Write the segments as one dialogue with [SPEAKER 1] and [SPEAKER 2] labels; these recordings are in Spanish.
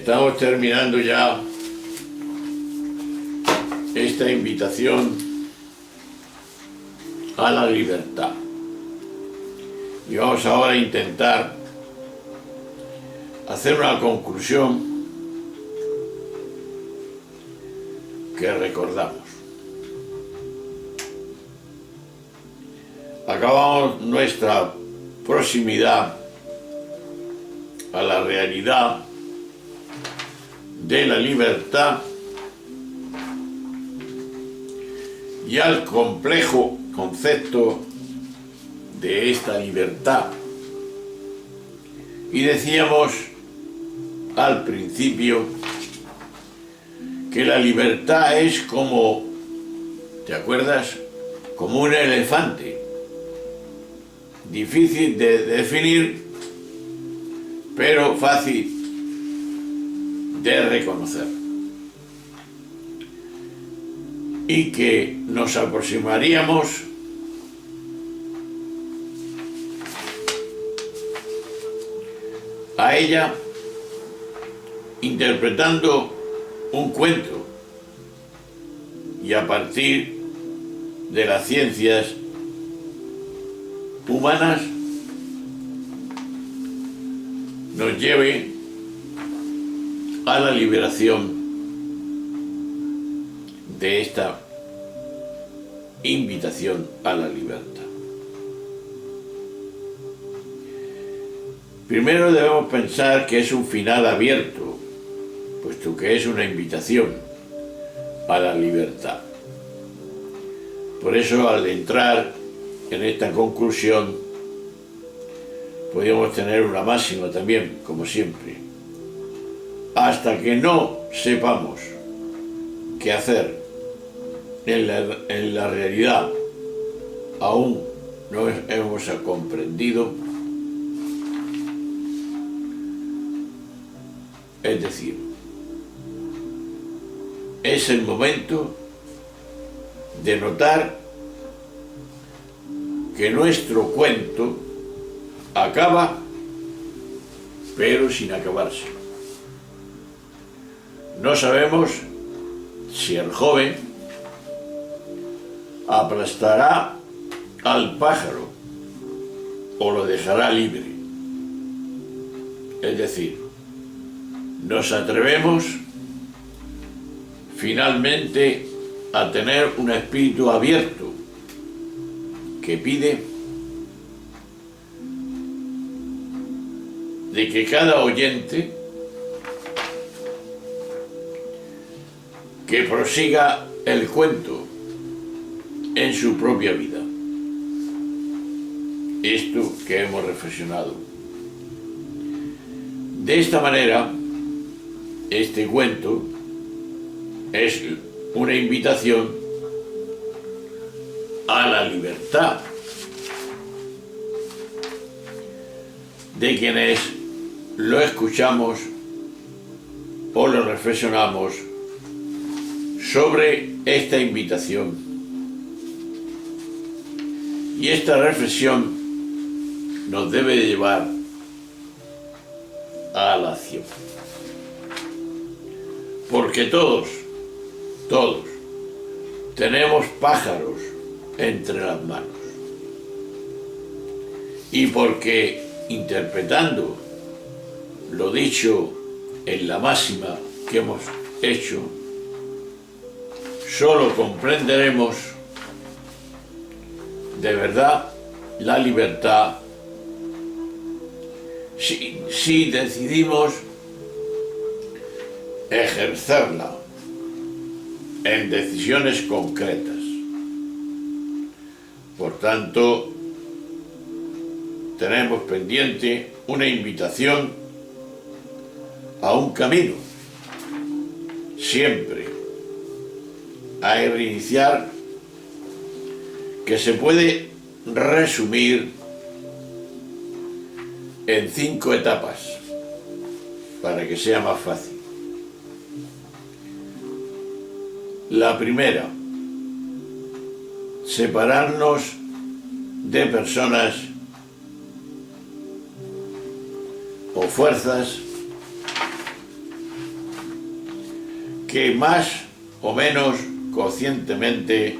[SPEAKER 1] Estamos terminando ya esta invitación a la libertad. Y vamos ahora a intentar hacer una conclusión que recordamos. Acabamos nuestra proximidad a la realidad de la libertad y al complejo concepto de esta libertad. Y decíamos al principio que la libertad es como, ¿te acuerdas? Como un elefante, difícil de definir, pero fácil de reconocer. Y que nos aproximaríamos a ella interpretando un cuento y a partir de las ciencias humanas nos lleve a la liberación de esta invitación a la libertad. Primero debemos pensar que es un final abierto, puesto que es una invitación a la libertad. Por eso, al entrar en esta conclusión, podríamos tener una máxima también, como siempre. Hasta que no sepamos qué hacer en la realidad, aún no hemos comprendido. Es decir, es el momento de notar que nuestro cuento acaba, pero sin acabarse. No sabemos si el joven aplastará al pájaro o lo dejará libre. Es decir, nos atrevemos finalmente a tener un espíritu abierto que pide de que cada oyente que prosiga el cuento en su propia vida. Esto que hemos reflexionado. De esta manera, este cuento es una invitación a la libertad de quienes lo escuchamos o lo reflexionamos sobre esta invitación. Y esta reflexión nos debe de llevar a la acción. Porque todos tenemos pájaros entre las manos. Y porque interpretando lo dicho en la máxima que hemos hecho, solo comprenderemos de verdad la libertad si decidimos ejercerla en decisiones concretas. Por tanto, tenemos pendiente una invitación a un camino, siempre a reiniciar, que se puede resumir en 5 etapas para que sea más fácil. La primera, separarnos de personas o fuerzas que más o menos conscientemente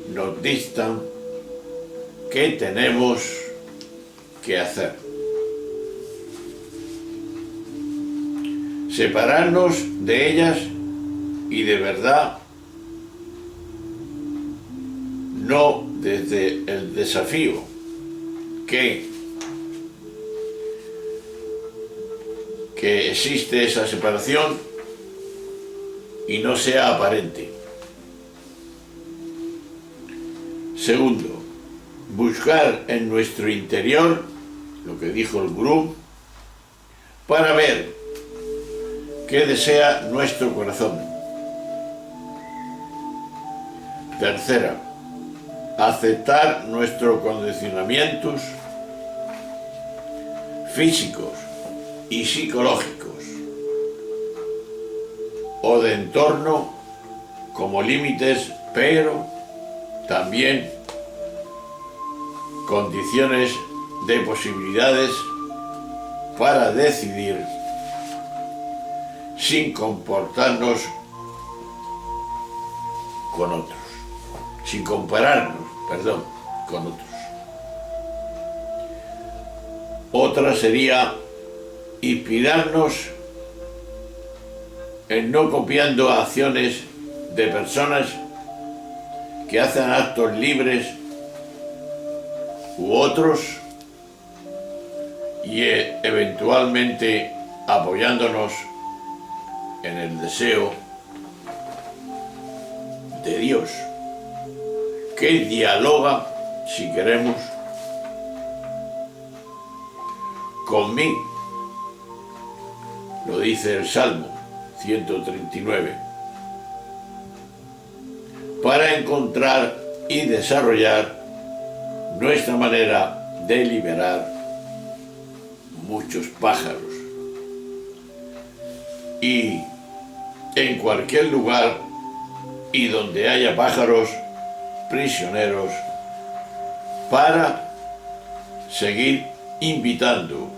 [SPEAKER 1] nos dictan qué tenemos que hacer. Separarnos de ellas y de verdad, no desde el desafío que existe esa separación y no sea aparente. Segundo, buscar en nuestro interior, lo que dijo el gurú, para ver qué desea nuestro corazón. Tercera, aceptar nuestros condicionamientos físicos y psicológicos o de entorno como límites, pero también condiciones de posibilidades para decidir sin comportarnos con otros, sin compararnos, con otros. Otra sería inspirarnos en no copiando acciones de personas que hacen actos libres u otros y eventualmente apoyándonos en el deseo de Dios, que dialoga, si queremos, conmigo. Lo dice el Salmo 139. Para encontrar y desarrollar nuestra manera de liberar muchos pájaros. Y en cualquier lugar y donde haya pájaros prisioneros, para seguir invitando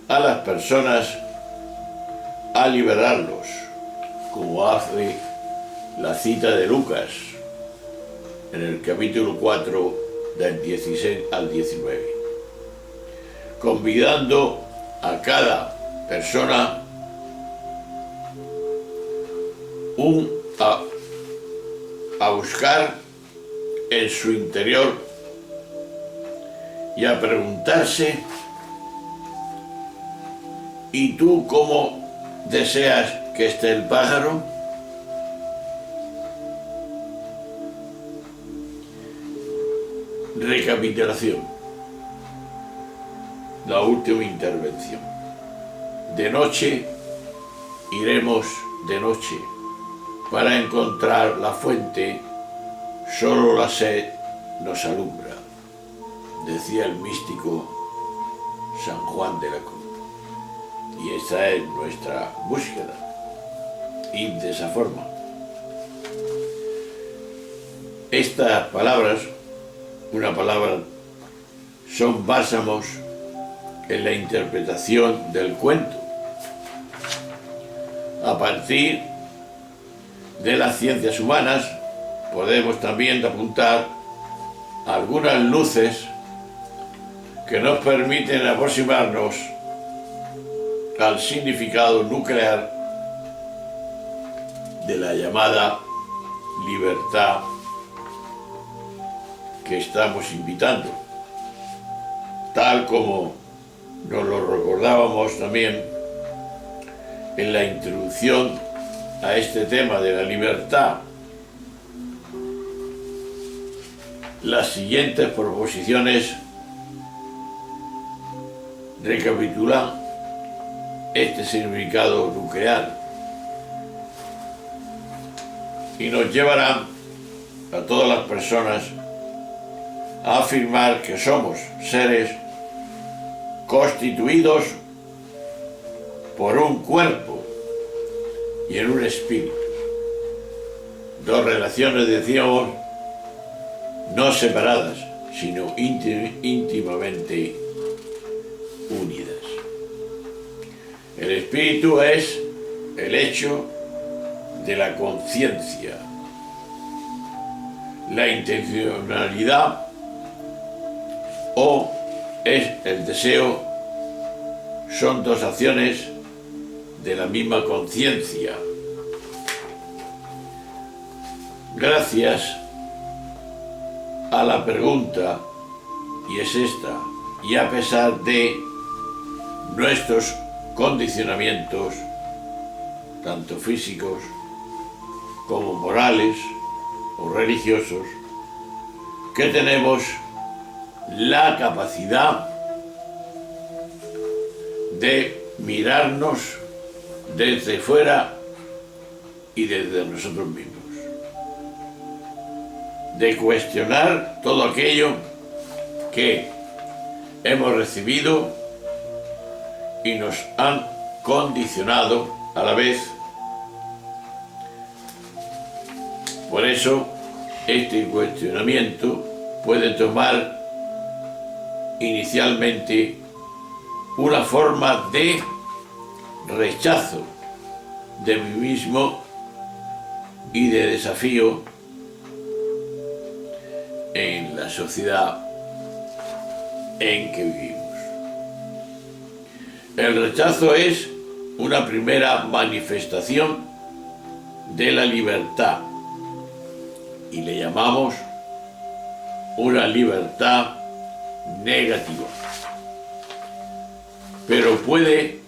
[SPEAKER 1] a las personas a liberarlos, como hace la cita de Lucas en el capítulo 4 del 16 al 19, convidando a cada persona a buscar en su interior y a preguntarse: ¿y tú cómo deseas que esté el pájaro? Recapitulación. La última intervención. De noche iremos de noche para encontrar la fuente, solo la sed nos alumbra, decía el místico San Juan de la Cruz. Y esta es nuestra búsqueda, ir de esa forma. Estas palabras, una palabra, son bálsamos en la interpretación del cuento, a partir de las ciencias humanas. Podemos también apuntar algunas luces que nos permiten aproximarnos al significado nuclear de la llamada libertad que estamos invitando, tal como nos lo recordábamos también en la introducción a este tema de la libertad. Las siguientes proposiciones recapitulan este significado nuclear y nos llevarán a todas las personas a afirmar que somos seres constituidos por un cuerpo y en un espíritu. Dos relaciones, decíamos, no separadas, sino íntimamente unidas. El espíritu es el hecho de la conciencia. La intencionalidad o es el deseo son dos acciones de la misma conciencia. Gracias a la pregunta, y es esta, y a pesar de nuestros condicionamientos, tanto físicos como morales o religiosos, que tenemos la capacidad de mirarnos desde fuera y desde nosotros mismos, de cuestionar todo aquello que hemos recibido y nos han condicionado a la vez. Por eso, este cuestionamiento puede tomar inicialmente una forma de rechazo de mí mismo y de desafío en la sociedad en que vivimos. El rechazo es una primera manifestación de la libertad y le llamamos una libertad negativa. Pero puede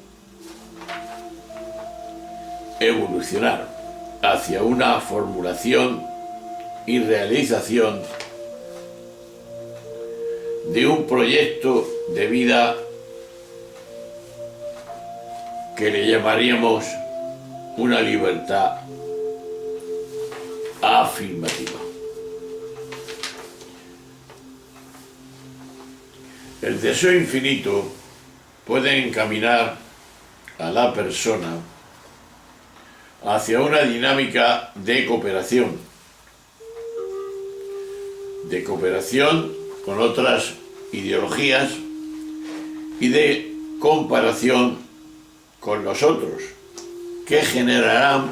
[SPEAKER 1] evolucionar hacia una formulación y realización de un proyecto de vida que le llamaríamos una libertad afirmativa. El deseo infinito puede encaminar a la persona hacia una dinámica de cooperación con otras ideologías y de comparación con los otros, que generarán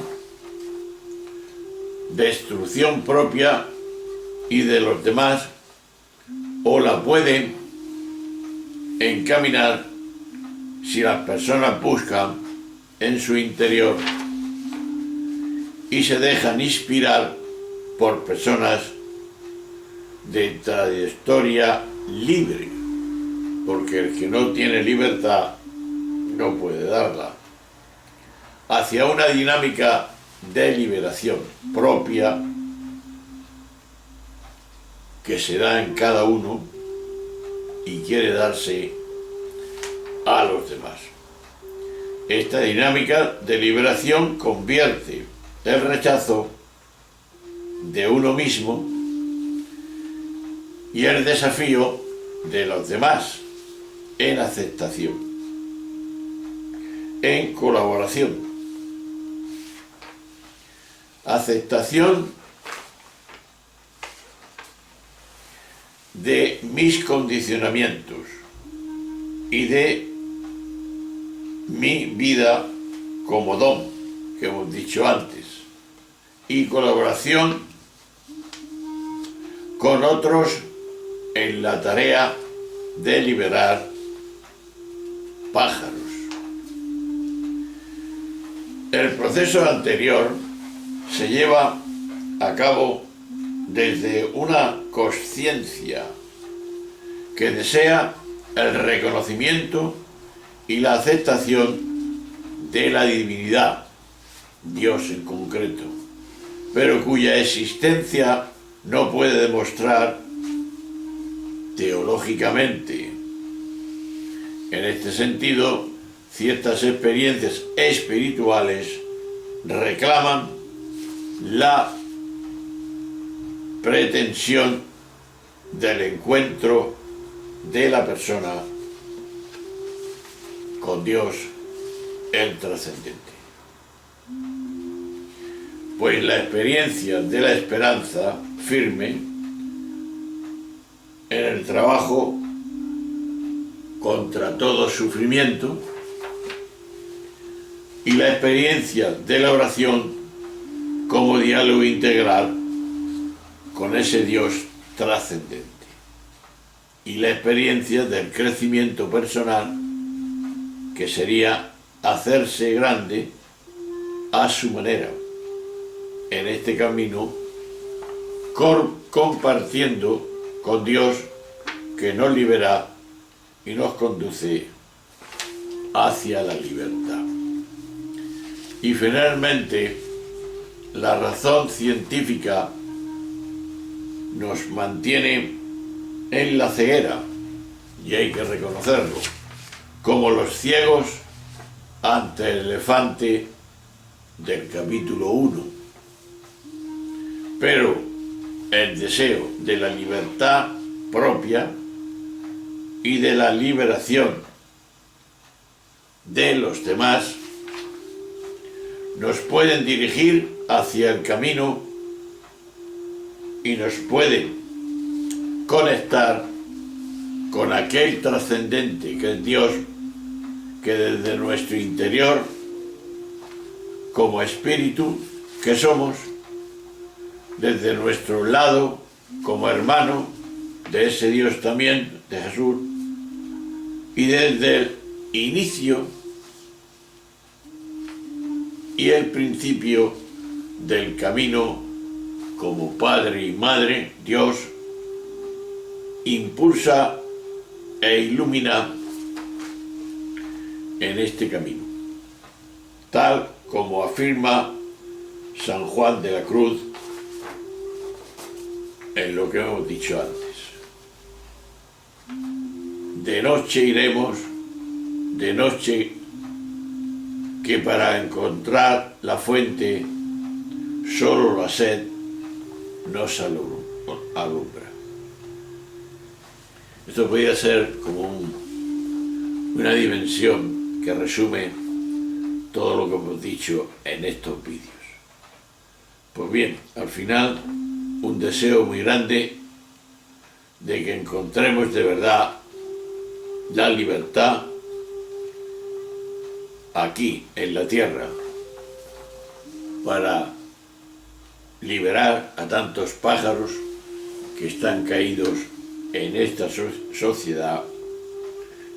[SPEAKER 1] destrucción propia y de los demás, o la pueden encaminar si las personas buscan en su interior y se dejan inspirar por personas de trayectoria libre, porque el que no tiene libertad no puede darla, hacia una dinámica de liberación propia que se da en cada uno y quiere darse a los demás. Esta dinámica de liberación convierte el rechazo de uno mismo y el desafío de los demás en aceptación, en colaboración. Aceptación de mis condicionamientos y de mi vida como don, que hemos dicho antes, y colaboración con otros en la tarea de liberar pájaros. El proceso anterior se lleva a cabo desde una conciencia que desea el reconocimiento y la aceptación de la divinidad, Dios en concreto, pero cuya existencia no puede demostrar teológicamente. En este sentido, ciertas experiencias espirituales reclaman la pretensión del encuentro de la persona con Dios, el trascendente. Pues la experiencia de la esperanza firme en el trabajo contra todo sufrimiento y la experiencia de la oración como diálogo integral con ese Dios trascendente, y la experiencia del crecimiento personal, que sería hacerse grande a su manera en este camino, compartiendo con Dios, que nos libera y nos conduce hacia la libertad. Y finalmente, la razón científica nos mantiene en la ceguera, y hay que reconocerlo, como los ciegos ante el elefante del capítulo 1. Pero el deseo de la libertad propia y de la liberación de los demás nos pueden dirigir hacia el camino y nos pueden conectar con aquel trascendente que es Dios, que desde nuestro interior, como espíritu que somos, desde nuestro lado, como hermano de ese Dios también, de Jesús, y desde el inicio y el principio del camino, como Padre y Madre, Dios impulsa e ilumina en este camino, tal como afirma San Juan de la Cruz en lo que hemos dicho antes. De noche iremos, de noche, que para encontrar la fuente solo la sed nos alumbra. Esto podría ser como una dimensión que resume todo lo que hemos dicho en estos vídeos. Pues bien, al final, un deseo muy grande de que encontremos de verdad la libertad aquí en la tierra, para liberar a tantos pájaros que están caídos en esta sociedad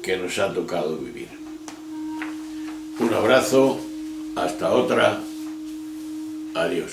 [SPEAKER 1] que nos ha tocado vivir. Un abrazo, hasta otra, adiós.